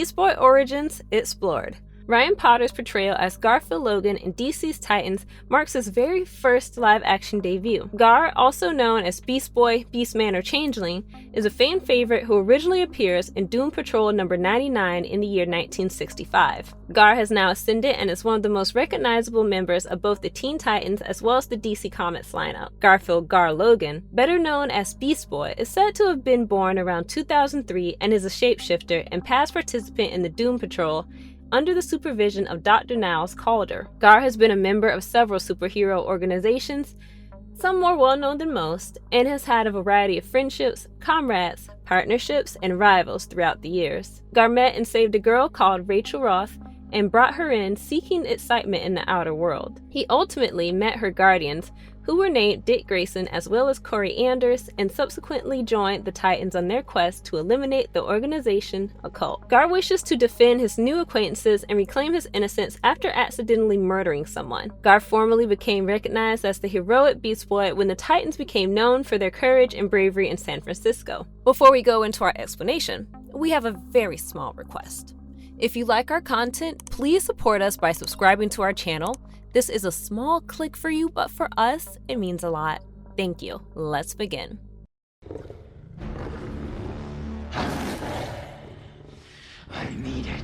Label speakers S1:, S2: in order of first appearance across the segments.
S1: Beast Boy Origins Explored. Ryan Potter's portrayal as Garfield Logan in DC's Titans marks his very first live-action debut. Gar, also known as Beast Boy, Beastman, or Changeling, is a fan favorite who originally appears in Doom Patrol number 99 in the year 1965. Gar has now ascended and is one of the most recognizable members of both the Teen Titans as well as the DC Comics lineup. Garfield Gar Logan, better known as Beast Boy, is said to have been born around 2003 and is a shapeshifter and past participant in the Doom Patrol under the supervision of Dr. Niles Caulder. Gar has been a member of several superhero organizations, some more well-known than most, and has had a variety of friendships, comrades, partnerships, and rivals throughout the years. Gar met and saved a girl called Rachel Roth and brought her in seeking excitement in the outer world. He ultimately met her guardians, who were named Dick Grayson as well as Kory Anders, and subsequently joined the Titans on their quest to eliminate the organization occult. Gar wishes to defend his new acquaintances and reclaim his innocence after accidentally murdering someone. Gar formally became recognized as the heroic Beast Boy when the Titans became known for their courage and bravery in San Francisco. Before we go into our explanation, we have a very small request. If you like our content, please support us by subscribing to our channel. This is a small click for you, but for us, it means a lot. Thank you. Let's begin.
S2: I need it.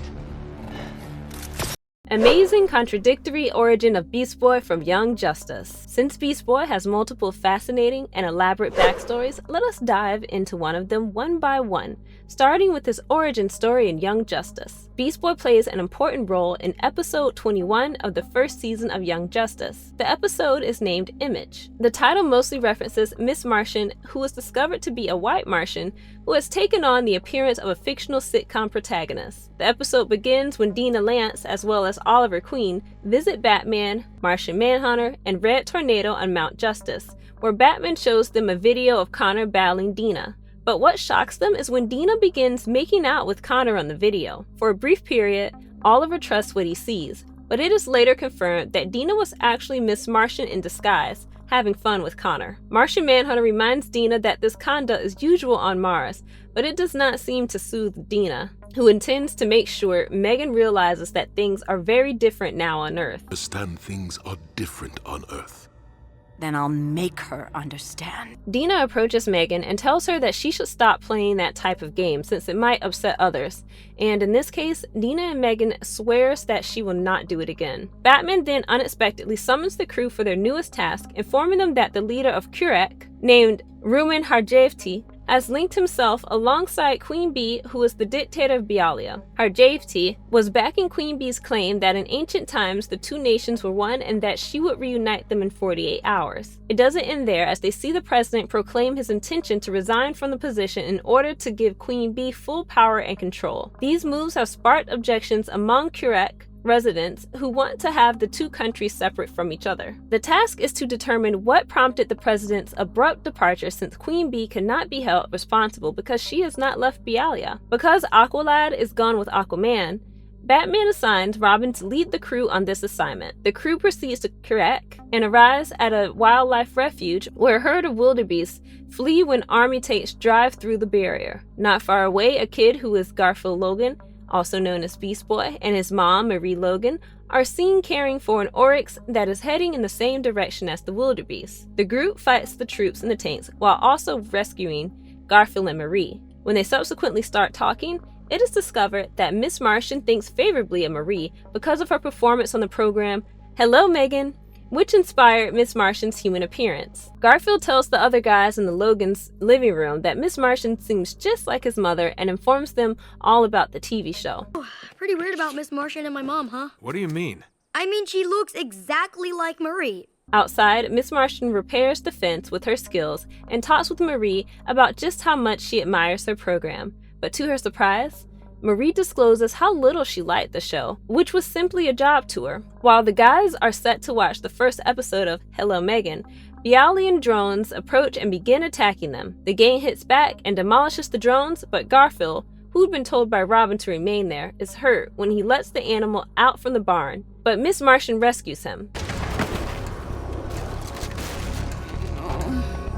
S1: Amazing contradictory origin of Beast Boy from Young Justice. Since Beast Boy has multiple fascinating and elaborate backstories, let us dive into one of them one by one, starting with his origin story in Young Justice. Beast Boy plays an important role in episode 21 of the first season of Young Justice. The episode is named Image. The title mostly references Miss Martian, who is discovered to be a white Martian who has taken on the appearance of a fictional sitcom protagonist. The episode begins when Dina Lance, as well as Oliver Queen, visit Batman, Martian Manhunter, and Red Tornado on Mount Justice, where Batman shows them a video of Connor battling Dina. But what shocks them is when Dina begins making out with Connor on the video. For a brief period, Oliver trusts what he sees, but it is later confirmed that Dina was actually Miss Martian in disguise, having fun with Connor. Martian Manhunter reminds Dina that this conduct is usual on Mars, but it does not seem to soothe Dina, who intends to make sure Megan realizes that things are very different now on Earth.
S3: Understand things are different on Earth.
S4: Then I'll make her understand.
S1: Dina approaches Megan and tells her that she should stop playing that type of game since it might upset others, and in this case, Dina and Megan swears that she will not do it again. Batman then unexpectedly summons the crew for their newest task, informing them that the leader of Kurek, named Rumen Harjavti, has linked himself alongside Queen Bee, who is the dictator of Bialia. Harjavti was backing Queen Bee's claim that in ancient times the two nations were one and that she would reunite them in 48 hours. It doesn't end there, as they see the president proclaim his intention to resign from the position in order to give Queen Bee full power and control. These moves have sparked objections among Kurek residents who want to have the two countries separate from each other. The task is to determine what prompted the president's abrupt departure, since Queen Bee cannot be held responsible because she has not left Bialia. Because Aqualad is gone with Aquaman, Batman assigns Robin to lead the crew on this assignment. The crew proceeds to Kurek and arrives at a wildlife refuge where a herd of wildebeests flee when army tanks drive through the barrier. Not far away, a kid who is Garfield Logan, also known as Beast Boy, and his mom, Marie Logan, are seen caring for an oryx that is heading in the same direction as the wildebeest. The group fights the troops in the tanks while also rescuing Garfield and Marie. When they subsequently start talking, it is discovered that Miss Martian thinks favorably of Marie because of her performance on the program Hello Megan, which inspired Miss Martian's human appearance. Garfield tells the other guys in the Logan's living room that Miss Martian seems just like his mother and informs them all about the TV show.
S5: Pretty weird about Miss Martian and my mom, huh?
S6: What do you mean?
S5: I mean, she looks exactly like Marie.
S1: Outside, Miss Martian repairs the fence with her skills and talks with Marie about just how much she admires her program. But to her surprise, Marie discloses how little she liked the show, which was simply a job to her. While the guys are set to watch the first episode of Hello Megan, Bialian drones approach and begin attacking them. The gang hits back and demolishes the drones, but Garfield, who'd been told by Robin to remain there, is hurt when he lets the animal out from the barn, but Miss Martian rescues him.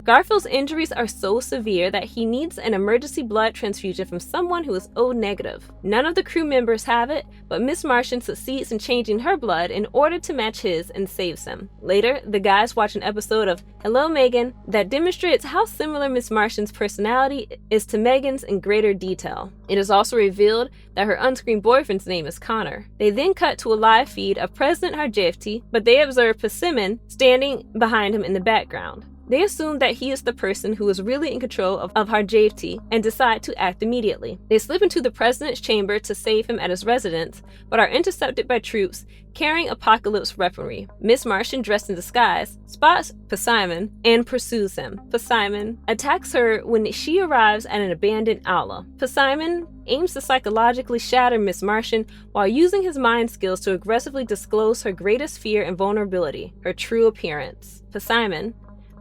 S1: Garfield's injuries are so severe that he needs an emergency blood transfusion from someone who is O negative. None of the crew members have it, but Miss Martian succeeds in changing her blood in order to match his and saves him. Later, the guys watch an episode of Hello Megan that demonstrates how similar Miss Martian's personality is to Megan's in greater detail. It is also revealed that her on-screen boyfriend's name is Connor. They then cut to a live feed of President Harjavti, but they observe Persimmon standing behind him in the background. They assume that he is the person who is really in control of Harjavti and decide to act immediately. They slip into the president's chamber to save him at his residence, but are intercepted by troops carrying apocalypse weaponry. Miss Martian, dressed in disguise, spots Persimmon and pursues him. Persimmon attacks her when she arrives at an abandoned aula. Persimmon aims to psychologically shatter Miss Martian while using his mind skills to aggressively disclose her greatest fear and vulnerability, her true appearance. Persimmon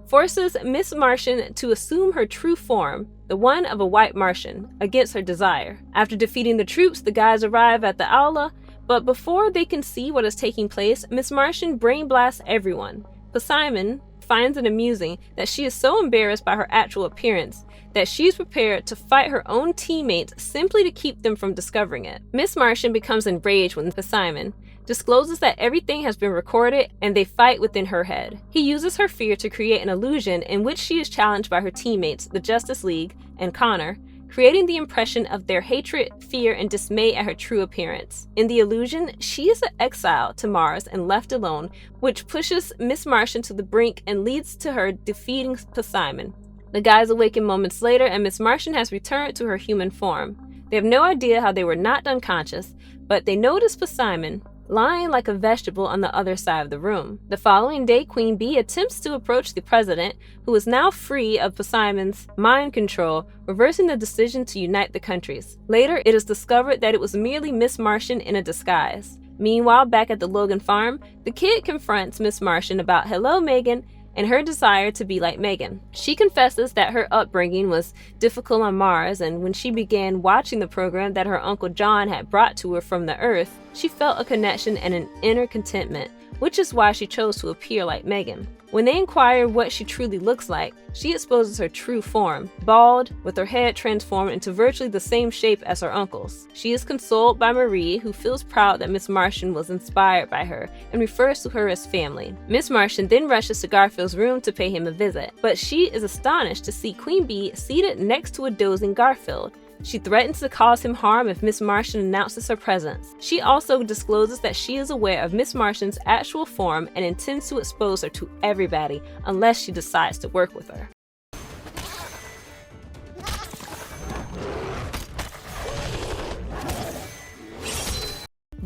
S1: forces Miss Martian to assume her true form, the one of a white Martian, against her desire. After defeating the troops, the guys arrive at the aula, but before they can see what is taking place, Miss Martian brain blasts everyone. Persimmon finds it amusing that she is so embarrassed by her actual appearance that she's prepared to fight her own teammates simply to keep them from discovering it. Miss Martian becomes enraged when Persimmon discloses that everything has been recorded and they fight within her head. He uses her fear to create an illusion in which she is challenged by her teammates, the Justice League, and Connor, creating the impression of their hatred, fear, and dismay at her true appearance. In the illusion, she is exiled to Mars and left alone, which pushes Miss Martian to the brink and leads to her defeating Persimmon. The guys awaken moments later and Miss Martian has returned to her human form. They have no idea how they were knocked unconscious, but they notice Persimmon lying like a vegetable on the other side of the room. The following day, Queen Bee attempts to approach the president, who is now free of Persimmon's mind control, reversing the decision to unite the countries. Later, it is discovered that it was merely Miss Martian in a disguise. Meanwhile, back at the Logan farm, the kid confronts Miss Martian about Hello Megan and her desire to be like Megan. She confesses that her upbringing was difficult on Mars, and when she began watching the program that her Uncle John had brought to her from the Earth, she felt a connection and an inner contentment, which is why she chose to appear like Megan. When they inquire what she truly looks like, she exposes her true form, bald, with her head transformed into virtually the same shape as her uncle's. She is consoled by Marie, who feels proud that Miss Martian was inspired by her and refers to her as family. Miss Martian then rushes to Garfield's room to pay him a visit, but she is astonished to see Queen Bee seated next to a dozing Garfield. She threatens to cause him harm if Miss Martian announces her presence. She also discloses that she is aware of Miss Martian's actual form and intends to expose her to everybody unless she decides to work with her.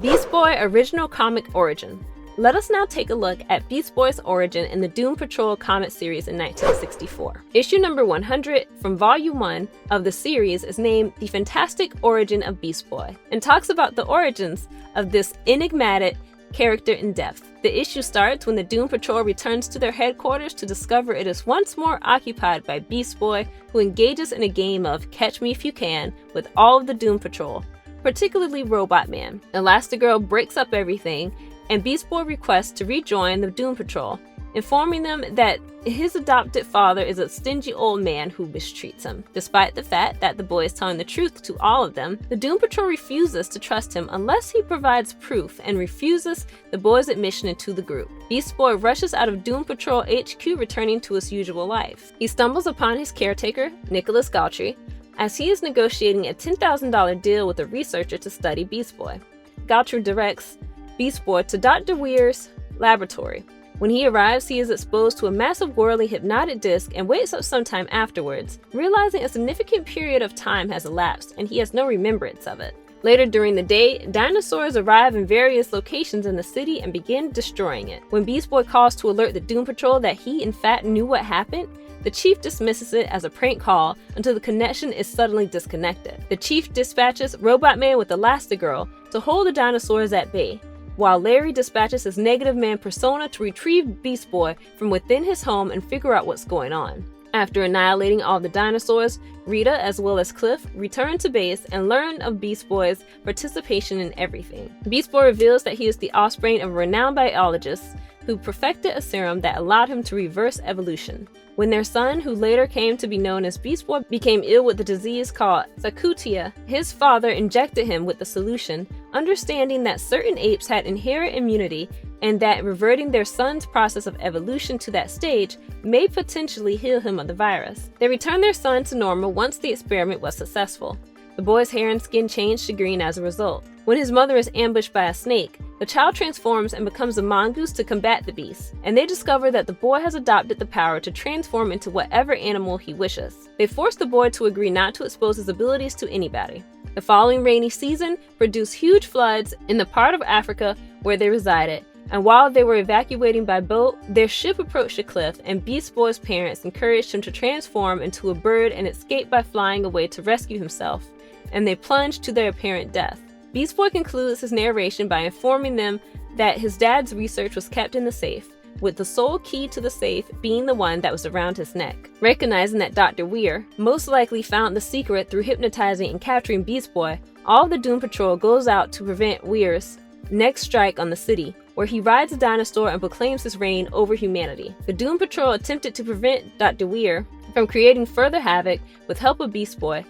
S1: Beast Boy Original Comic Origin. Let us now take a look at Beast Boy's origin in the Doom Patrol comic series in 1964. Issue number 100 from Volume 1 of the series is named The Fantastic Origin of Beast Boy and talks about the origins of this enigmatic character in depth. The issue starts when the Doom Patrol returns to their headquarters to discover it is once more occupied by Beast Boy, who engages in a game of Catch Me If You Can with all of the Doom Patrol, particularly Robot Man. Elastigirl breaks up everything, and Beast Boy requests to rejoin the Doom Patrol, informing them that his adopted father is a stingy old man who mistreats him. Despite the fact that the boy is telling the truth to all of them, the Doom Patrol refuses to trust him unless he provides proof and refuses the boy's admission into the group. Beast Boy rushes out of Doom Patrol HQ, returning to his usual life. He stumbles upon his caretaker, Nicholas Gautry, as he is negotiating a $10,000 deal with a researcher to study Beast Boy. Gautry directs Beast Boy to Dr. Weir's laboratory. When he arrives, he is exposed to a massive whirly hypnotic disc and wakes up sometime afterwards, realizing a significant period of time has elapsed and he has no remembrance of it. Later during the day, dinosaurs arrive in various locations in the city and begin destroying it. When Beast Boy calls to alert the Doom Patrol that he in fact knew what happened, the chief dismisses it as a prank call until the connection is suddenly disconnected. The chief dispatches Robot Man with Elastigirl to hold the dinosaurs at bay, while Larry dispatches his Negative Man persona to retrieve Beast Boy from within his home and figure out what's going on. After annihilating all the dinosaurs, Rita as well as Cliff return to base and learn of Beast Boy's participation in everything. Beast Boy reveals that he is the offspring of a renowned biologist, who perfected a serum that allowed him to reverse evolution. When their son, who later came to be known as Beast Boy, became ill with the disease called Sakutia, his father injected him with the solution, understanding that certain apes had inherent immunity and that reverting their son's process of evolution to that stage may potentially heal him of the virus. They returned their son to normal once the experiment was successful. The boy's hair and skin changed to green as a result. When his mother is ambushed by a snake, the child transforms and becomes a mongoose to combat the beast, and they discover that the boy has adopted the power to transform into whatever animal he wishes. They force the boy to agree not to expose his abilities to anybody. The following rainy season produced huge floods in the part of Africa where they resided, and while they were evacuating by boat, their ship approached a cliff, and Beast Boy's parents encouraged him to transform into a bird and escape by flying away to rescue himself, and they plunged to their apparent death. Beast Boy concludes his narration by informing them that his dad's research was kept in the safe, with the sole key to the safe being the one that was around his neck. Recognizing that Dr. Weir most likely found the secret through hypnotizing and capturing Beast Boy, all of the Doom Patrol goes out to prevent Weir's next strike on the city, where he rides a dinosaur and proclaims his reign over humanity. The Doom Patrol attempted to prevent Dr. Weir from creating further havoc with help of Beast Boy,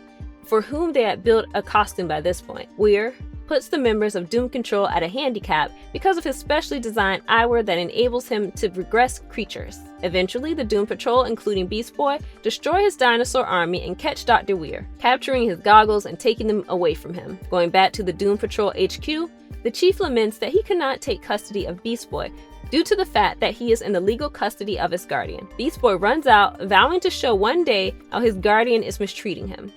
S1: for whom they had built a costume by this point. Weir puts the members of Doom Control at a handicap because of his specially designed eyewear that enables him to regress creatures. Eventually, the Doom Patrol, including Beast Boy, destroy his dinosaur army and catch Dr. Weir, capturing his goggles and taking them away from him. Going back to the Doom Patrol HQ, the chief laments that he cannot take custody of Beast Boy due to the fact that he is in the legal custody of his guardian. Beast Boy runs out, vowing to show one day how his guardian is mistreating him.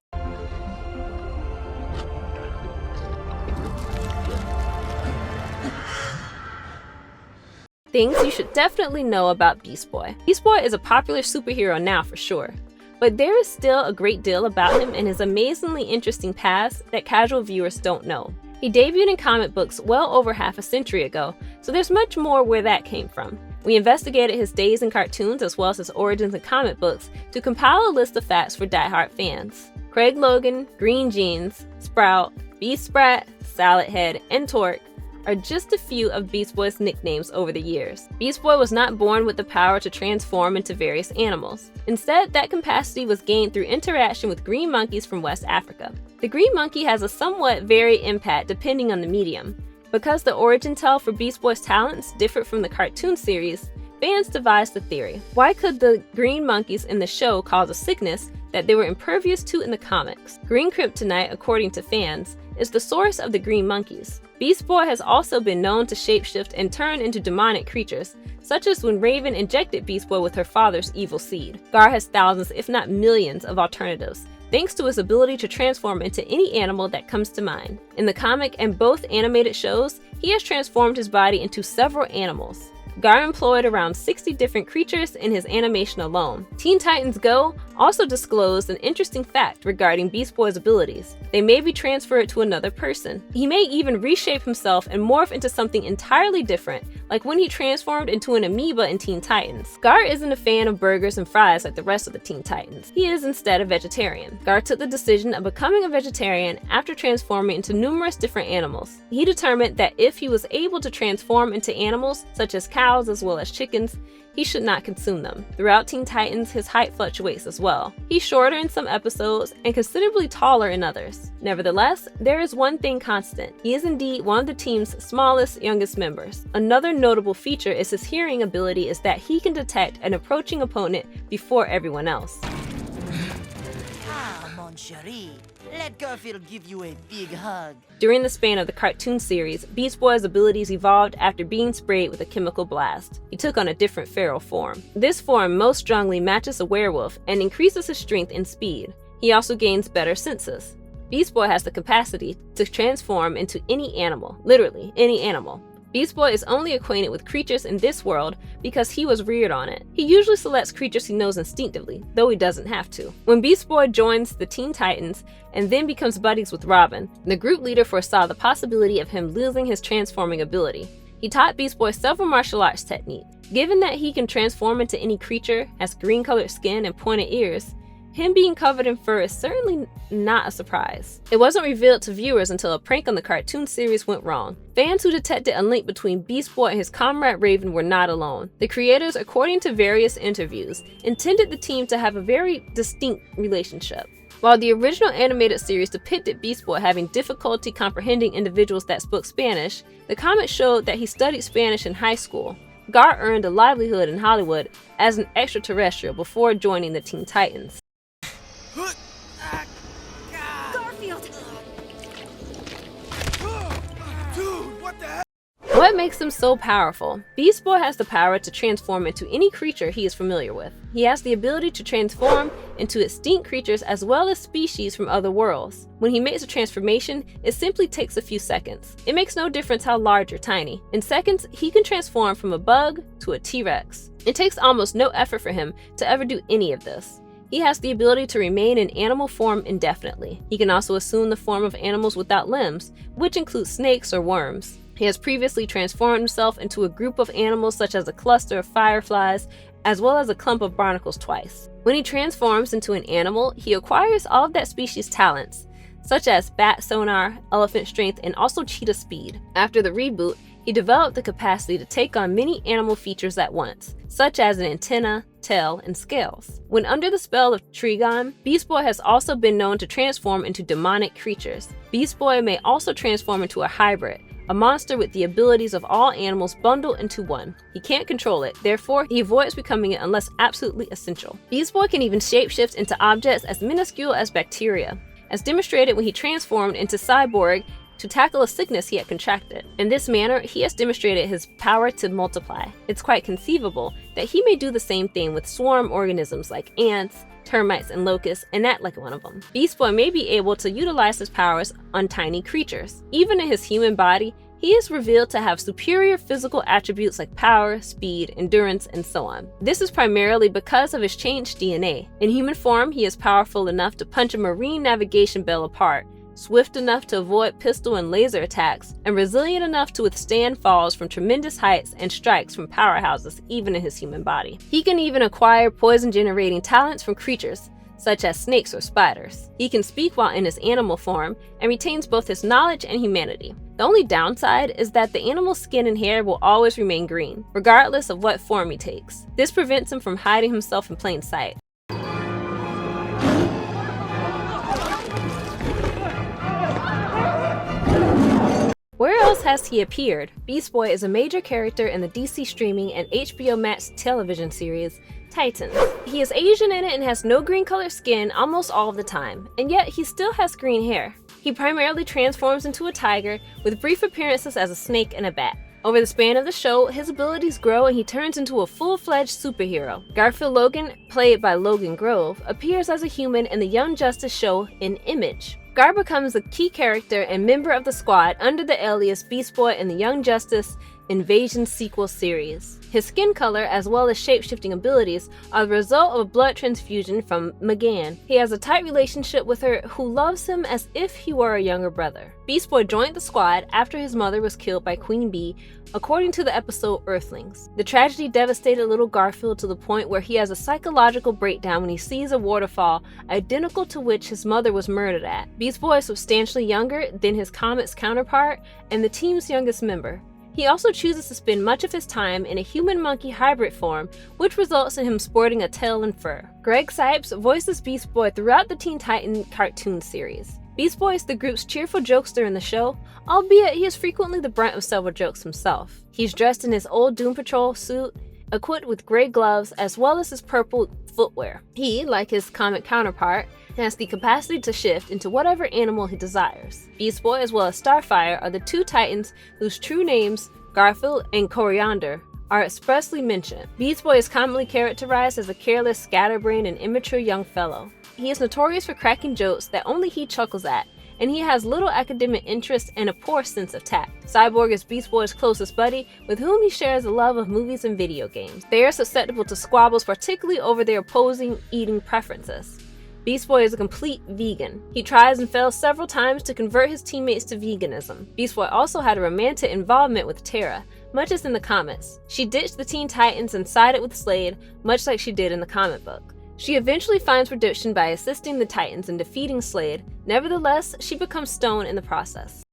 S1: Things you should definitely know about Beast Boy. Beast Boy is a popular superhero now for sure, but there is still a great deal about him and his amazingly interesting past that casual viewers don't know. He debuted in comic books well over half a century ago, so there's much more where that came from. We investigated his days in cartoons as well as his origins in comic books to compile a list of facts for diehard fans. Craig Logan, Green Jeans, Sprout, Beast Sprat, Salad Head, and Torque are just a few of Beast Boy's nicknames over the years. Beast Boy was not born with the power to transform into various animals. Instead, that capacity was gained through interaction with green monkeys from West Africa. The green monkey has a somewhat varied impact depending on the medium. Because the origin tale for Beast Boy's talents differed from the cartoon series, fans devised a theory. Why could the green monkeys in the show cause a sickness that they were impervious to in the comics? Green kryptonite, according to fans, is the source of the green monkeys. Beast Boy has also been known to shapeshift and turn into demonic creatures, such as when Raven injected Beast Boy with her father's evil seed. Gar has thousands, if not millions, of alternatives, thanks to his ability to transform into any animal that comes to mind. In the comic and both animated shows, he has transformed his body into several animals. Gar employed around 60 different creatures in his animation alone. Teen Titans Go also disclosed an interesting fact regarding Beast Boy's abilities. They may be transferred to another person. He may even reshape himself and morph into something entirely different, like when he transformed into an amoeba in Teen Titans. Gar isn't a fan of burgers and fries like the rest of the Teen Titans. He is instead a vegetarian. Gar took the decision of becoming a vegetarian after transforming into numerous different animals. He determined that if he was able to transform into animals such as cows as well as chickens, he should not consume them. Throughout Teen Titans, his height fluctuates as well. He's shorter in some episodes and considerably taller in others. Nevertheless, there is one thing constant. He is indeed one of the team's smallest, youngest members. Another notable feature is his hearing ability is that he can detect an approaching opponent before everyone else.
S6: Ah, mon chéri. Let Garfield give you a big hug.
S1: During the span of the cartoon series, Beast Boy's abilities evolved after being sprayed with a chemical blast. He took on a different feral form. This form most strongly matches a werewolf and increases his strength and speed. He also gains better senses. Beast Boy has the capacity to transform into any animal, literally any animal. Beast Boy is only acquainted with creatures in this world because he was reared on it. He usually selects creatures he knows instinctively, though he doesn't have to. When Beast Boy joins the Teen Titans and then becomes buddies with Robin, the group leader foresaw the possibility of him losing his transforming ability. He taught Beast Boy several martial arts techniques. Given that he can transform into any creature, has green-colored skin and pointed ears, him being covered in fur is certainly not a surprise. It wasn't revealed to viewers until a prank on the cartoon series went wrong. Fans who detected a link between Beast Boy and his comrade Raven were not alone. The creators, according to various interviews, intended the team to have a very distinct relationship. While the original animated series depicted Beast Boy having difficulty comprehending individuals that spoke Spanish, the comic showed that he studied Spanish in high school. Gar earned a livelihood in Hollywood as an extraterrestrial before joining the Teen Titans.
S5: Garfield!
S2: Dude, what the hell?
S1: What makes him so powerful? Beast Boy has the power to transform into any creature he is familiar with. He has the ability to transform into extinct creatures as well as species from other worlds. When he makes a transformation, it simply takes a few seconds. It makes no difference how large or tiny. In seconds, he can transform from a bug to a T-Rex. It takes almost no effort for him to ever do any of this. He has the ability to remain in animal form indefinitely. He can also assume the form of animals without limbs, which includes snakes or worms. He has previously transformed himself into a group of animals such as a cluster of fireflies, as well as a clump of barnacles twice. When he transforms into an animal, he acquires all of that species' talents, such as bat sonar, elephant strength, and also cheetah speed. After the reboot, he developed the capacity to take on many animal features at once, such as an antenna, tail, and scales. When under the spell of Trigon, Beast Boy has also been known to transform into demonic creatures. Beast Boy may also transform into a hybrid, a monster with the abilities of all animals bundled into one. He can't control it, therefore he avoids becoming it unless absolutely essential. Beast Boy can even shapeshift into objects as minuscule as bacteria, as demonstrated when he transformed into Cyborg to tackle a sickness he had contracted. In this manner, he has demonstrated his power to multiply. It's quite conceivable that he may do the same thing with swarm organisms like ants, termites, and locusts, and act like one of them. Beast Boy may be able to utilize his powers on tiny creatures. Even in his human body, he is revealed to have superior physical attributes like power, speed, endurance, and so on. This is primarily because of his changed DNA. In human form, he is powerful enough to punch a marine navigation bell apart, swift enough to avoid pistol and laser attacks, and resilient enough to withstand falls from tremendous heights and strikes from powerhouses even in his human body. He can even acquire poison-generating talents from creatures, such as snakes or spiders. He can speak while in his animal form, and retains both his knowledge and humanity. The only downside is that the animal's skin and hair will always remain green, regardless of what form he takes. This prevents him from hiding himself in plain sight. Where else has he appeared? Beast Boy is a major character in the DC streaming and HBO Max television series, Titans. He is Asian in it and has no green colored skin almost all of the time, and yet he still has green hair. He primarily transforms into a tiger, with brief appearances as a snake and a bat. Over the span of the show, his abilities grow and he turns into a full-fledged superhero. Garfield Logan, played by Logan Grove, appears as a human in the Young Justice show In Image. Gar becomes a key character and member of the squad under the alias Beast Boy in the Young Justice Invasion sequel series. His skin color, as well as shapeshifting abilities, are the result of a blood transfusion from Megan. He has a tight relationship with her, who loves him as if he were a younger brother. Beast Boy joined the squad after his mother was killed by Queen Bee, according to the episode Earthlings. The tragedy devastated little Garfield to the point where he has a psychological breakdown when he sees a waterfall identical to which his mother was murdered at. Beast Boy is substantially younger than his comics counterpart and the team's youngest member. He also chooses to spend much of his time in a human-monkey hybrid form, which results in him sporting a tail and fur. Greg Sipes voices Beast Boy throughout the Teen Titans cartoon series. Beast Boy is the group's cheerful jokester in the show, albeit he is frequently the brunt of several jokes himself. He's dressed in his old Doom Patrol suit, equipped with gray gloves, as well as his purple footwear. He, like his comic counterpart, has the capacity to shift into whatever animal he desires. Beast Boy as well as Starfire are the two Titans whose true names, Garfield and Kory Anders, are expressly mentioned. Beast Boy is commonly characterized as a careless, scatterbrained, and immature young fellow. He is notorious for cracking jokes that only he chuckles at, and he has little academic interest and a poor sense of tact. Cyborg is Beast Boy's closest buddy, with whom he shares a love of movies and video games. They are susceptible to squabbles, particularly over their opposing eating preferences. Beast Boy is a complete vegan. He tries and fails several times to convert his teammates to veganism. Beast Boy also had a romantic involvement with Tara, much as in the comics. She ditched the Teen Titans and sided with Slade, much like she did in the comic book. She eventually finds redemption by assisting the Titans in defeating Slade. Nevertheless, she becomes Stone in the process.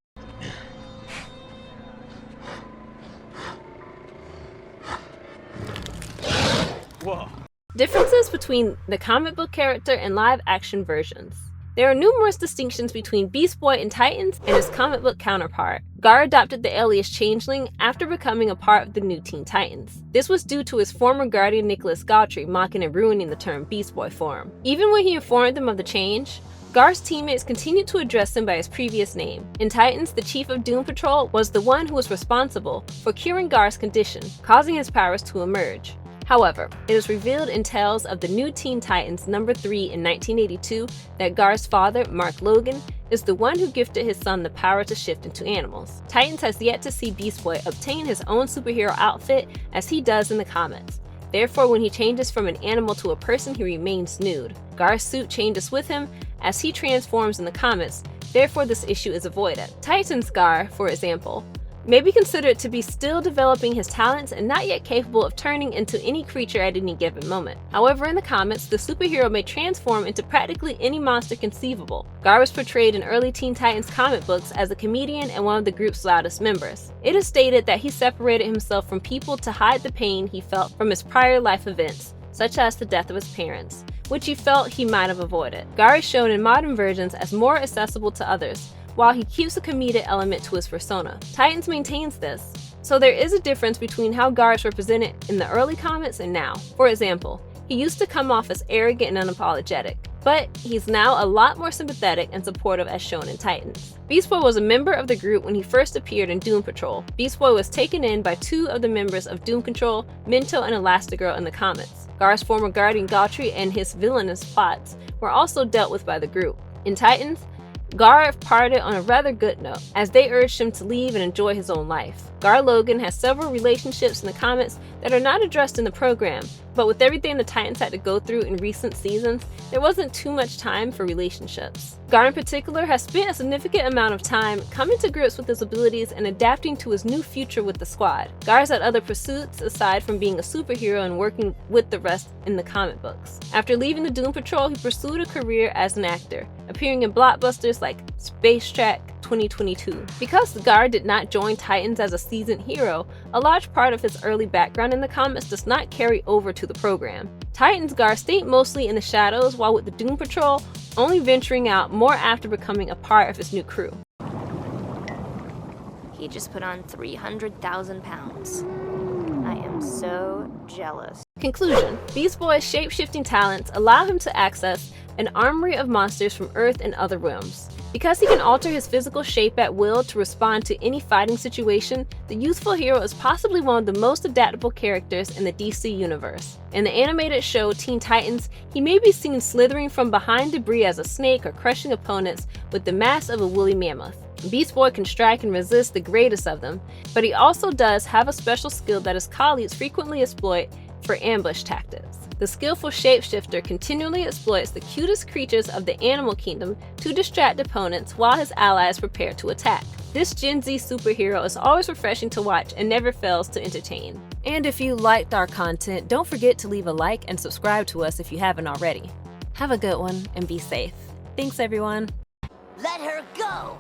S2: Whoa.
S1: Differences between the comic book character and live-action versions. There are numerous distinctions between Beast Boy in Titans and his comic book counterpart. Gar adopted the alias Changeling after becoming a part of the new Teen Titans. This was due to his former guardian Nicholas Gautry mocking and ruining the term Beast Boy for him. Even when he informed them of the change, Gar's teammates continued to address him by his previous name. In Titans, the Chief of Doom Patrol was the one who was responsible for curing Gar's condition, causing his powers to emerge. However, it is revealed in Tales of the New Teen Titans #3 in 1982 that Gar's father, Mark Logan, is the one who gifted his son the power to shift into animals. Titans has yet to see Beast Boy obtain his own superhero outfit as he does in the comics. Therefore, when he changes from an animal to a person, he remains nude. Gar's suit changes with him as he transforms in the comics, therefore this issue is avoided. Titans Gar, for example, may be considered to be still developing his talents and not yet capable of turning into any creature at any given moment. However, in the comics, the superhero may transform into practically any monster conceivable. Gar was portrayed in early Teen Titans comic books as a comedian and one of the group's loudest members. It is stated that he separated himself from people to hide the pain he felt from his prior life events, such as the death of his parents, which he felt he might have avoided. Gar is shown in modern versions as more accessible to others, while he keeps a comedic element to his persona. Titans maintains this, so there is a difference between how Gar is represented in the early comics and now. For example, he used to come off as arrogant and unapologetic, but he's now a lot more sympathetic and supportive as shown in Titans. Beast Boy was a member of the group when he first appeared in Doom Patrol. Beast Boy was taken in by two of the members of Doom Patrol, Minto and Elastigirl in the comics. Gar's former guardian Gautry and his villainous plots were also dealt with by the group. In Titans, Gar parted on a rather good note, as they urged him to leave and enjoy his own life. Gar Logan has several relationships in the comics that are not addressed in the program, but with everything the Titans had to go through in recent seasons, there wasn't too much time for relationships. Gar in particular has spent a significant amount of time coming to grips with his abilities and adapting to his new future with the squad. Gar's had other pursuits aside from being a superhero and working with the rest in the comic books. After leaving the Doom Patrol, he pursued a career as an actor, appearing in blockbusters like Space Track 2022. Because Gar did not join Titans as a seasoned hero, a large part of his early background in the comics does not carry over to the program. Titans Gar stayed mostly in the shadows, while with the Doom Patrol, only venturing out more after becoming a part of his new crew.
S7: He just put on 300,000 pounds. I am so jealous.
S1: Conclusion: Beast Boy's shape-shifting talents allow him to access an armory of monsters from Earth and other realms. Because he can alter his physical shape at will to respond to any fighting situation, the youthful hero is possibly one of the most adaptable characters in the DC universe. In the animated show Teen Titans, he may be seen slithering from behind debris as a snake or crushing opponents with the mass of a woolly mammoth. Beast Boy can strike and resist the greatest of them, but he also does have a special skill that his colleagues frequently exploit for ambush tactics. The skillful shapeshifter continually exploits the cutest creatures of the animal kingdom to distract opponents while his allies prepare to attack. This Gen Z superhero is always refreshing to watch and never fails to entertain. And if you liked our content, don't forget to leave a like and subscribe to us if you haven't already. Have a good one and be safe. Thanks everyone.
S6: Let her go!